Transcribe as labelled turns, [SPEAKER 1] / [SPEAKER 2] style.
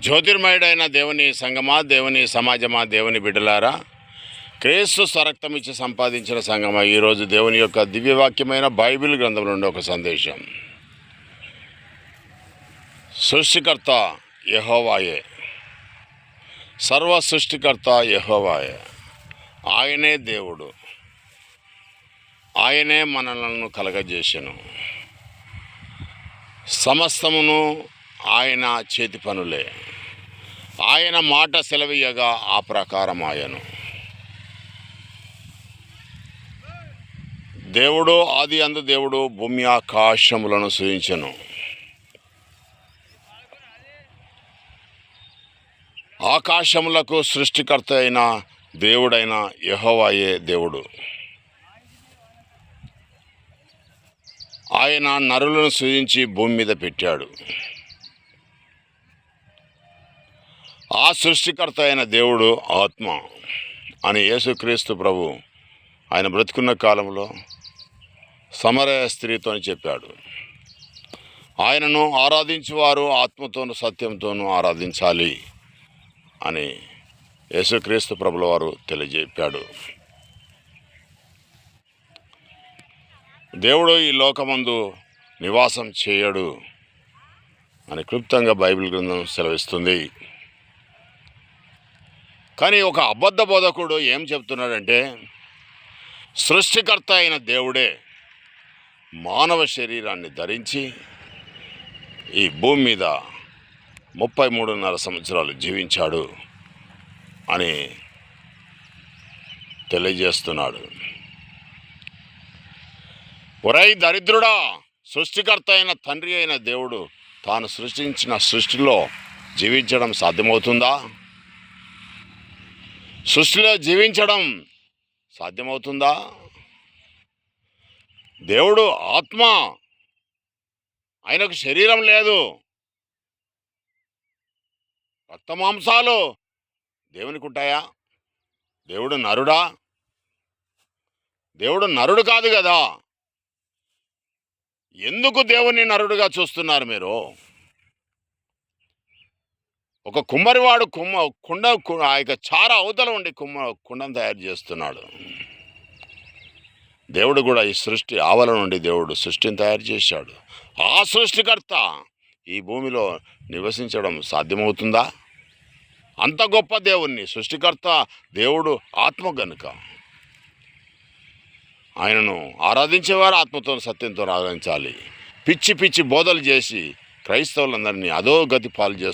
[SPEAKER 1] జ్యోతిర్మయుడైన దేవుని సంగమా, దేవుని సమాజమా, దేవుని బిడ్డలారా, క్రీస్తు స్వరక్తం ఇచ్చి సంపాదించిన సంగమా, ఈరోజు దేవుని యొక్క దివ్యవాక్యమైన బైబిల్ గ్రంథం నుండి ఒక సందేశం. సృష్టికర్త యెహోవాయే, సర్వ సృష్టికర్త యెహోవాయే. ఆయనే దేవుడు, ఆయనే మనలను కలగజేసెను. సమస్తమును ఆయన చేతి పనులే. ఆయన మాట సెలవీయగా ఆ ప్రకారం ఆయను. దేవుడు ఆది అందు దేవుడు భూమి ఆకాశములను సృజించెను. ఆకాశములకు సృష్టికర్త అయిన దేవుడైన యెహోవాయే దేవుడు. ఆయన నరులను సృజించి భూమి మీద పెట్టాడు. ఆ సృష్టికర్త అయిన దేవుడు ఆత్మ అని యేసుక్రీస్తు ప్రభు ఆయన బ్రతుకున్న కాలంలో సమరయ స్త్రీతో చెప్పాడు. ఆయనను ఆరాధించువారు ఆత్మతోనూ సత్యంతోనూ ఆరాధించాలి అని యేసుక్రీస్తు ప్రభుల వారు తెలియజెప్పాడు. దేవుడు ఈ లోకమందు నివాసం చేయడు అని క్లుప్తంగా బైబిల్ గ్రంథం సెలవిస్తుంది. కానీ ఒక అబద్ధ బోధకుడు ఏం చెప్తున్నాడంటే, సృష్టికర్త అయిన దేవుడే మానవ శరీరాన్ని ధరించి ఈ భూమి మీద 33.5 సంవత్సరాలు జీవించాడు అని తెలియజేస్తున్నాడు. ఒరై దరిద్రుడా, సృష్టికర్త అయిన తండ్రి అయిన దేవుడు తాను సృష్టించిన సృష్టిలో జీవించడం సాధ్యమవుతుందా? సృష్టిలో జీవించడం సాధ్యమవుతుందా? దేవుడు ఆత్మ, ఆయనకు శరీరం లేదు. రక్తమాంసాలు దేవునికి ఉంటాయా? దేవుడు నరుడా? దేవుడు నరుడు కాదు కదా. ఎందుకు దేవుని నరుడుగా చూస్తున్నారు మీరు? ఒక కుమ్మరివాడు కుండ ఆ యొక్క చార అవతల ఉండి కుండను తయారు చేస్తున్నాడు. దేవుడు కూడా ఈ సృష్టి ఆవల నుండి దేవుడు సృష్టిని తయారు చేశాడు. ఆ సృష్టికర్త ఈ భూమిలో నివసించడం సాధ్యమవుతుందా? అంత గొప్ప దేవుణ్ణి, సృష్టికర్త దేవుడు ఆత్మ గనుక ఆయనను ఆరాధించేవారు ఆత్మతో సత్యంతో ఆరాధించాలి. పిచ్చి పిచ్చి బోధలు చేసి క్రైస్తవులందరినీ అధోగతి పాలు చేస్తారు.